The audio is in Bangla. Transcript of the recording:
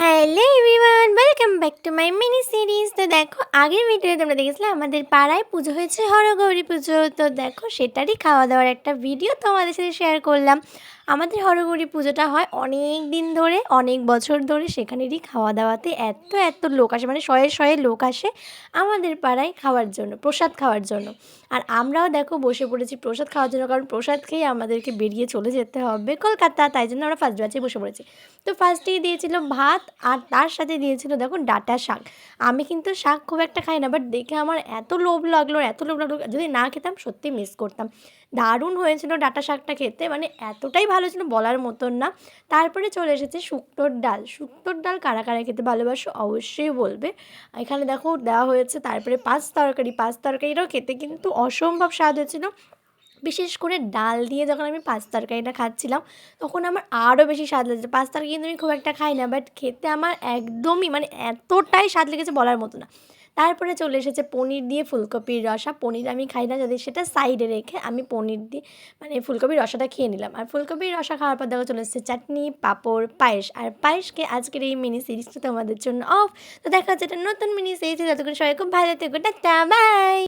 Hello everyone, welcome back to my mini series. তো দেখো, আগের ভিডিওতে তোমরা দেখেছিলে আমাদের পাড়ায় পুজো হয়েছে, হরগৌরী পুজো। তো দেখো, সেটারই খাওয়া দাওয়ার একটা ভিডিও তোমাদের সাথে শেয়ার করলাম। আমাদের হরগৌরী পুজোটা হয় অনেক দিন ধরে, অনেক বছর ধরে। সেখানেরই খাওয়া দাওয়াতে এত এত লোক আসে, মানে শয়ে শয়ে লোক আসে আমাদের পাড়ায় খাওয়ার জন্য, প্রসাদ খাওয়ার জন্য। আর আমরাও দেখো বসে পড়েছি প্রসাদ খাওয়ার জন্য, কারণ প্রসাদ খেয়ে আমাদেরকে বেরিয়ে চলে যেতে হবে কলকাতা। তাই জন্য আমরা ফার্স্ট ব্যাচে বসে পড়েছি। তো ফার্স্টেই দিয়েছিল ভাত, আর তার সাথে দিয়েছিল দেখো ডাঁটা শাক। আমি কিন্তু শাক খুব একটা খাই না, বাট দেখে আমার এত লোভ লাগলো, এত লোভ লাগলো, যদি না খেতাম সত্যি মিস করতাম। দারুণ হয়েছিল ডাঁটা শাকটা খেতে, মানে এতটাই ভালো ছিল বলার মতন না। তারপরে চলে এসেছে শুক্তোর ডাল। শুক্তোর ডাল কারা কারা খেতে ভালোবাসো অবশ্যই বলবে। এখানে দেখো দেওয়া হয়েছে, তারপরে পাঁচ তরকারি। পাঁচ তরকারিটাও খেতে কিন্তু অসম্ভব স্বাদ হয়েছিল। বিশেষ করে ডাল দিয়ে যখন আমি পাঁচ তরকারিটা খাচ্ছিলাম, তখন আমার আরও বেশি স্বাদ লেগেছে। পাঁচ তরকারি কিন্তু আমি খুব একটা খাই না, বাট খেতে আমার একদমই, মানে এতটাই স্বাদ লেগেছে বলার মতো না। তারপরে চলে এসেছে পনির দিয়ে ফুলকপির রসা। পনির আমি খাই না, যদি সেটা সাইডে রেখে আমি পনির দিয়ে মানে ফুলকপির রসাটা খেয়ে নিলাম। আর ফুলকপির রসা খাওয়ার পর দেখো চলে এসেছে চাটনি, পাঁপড়, পায়েস। আর পায়েসকে আজকের এই মিনি সিরিজটা তোমাদের জন্য অফ। তো দেখা হচ্ছে একটা নতুন মিনি সিরিজ। ততক্ষণ সবাই খুব ভালো থেকো, টাটা, বাই।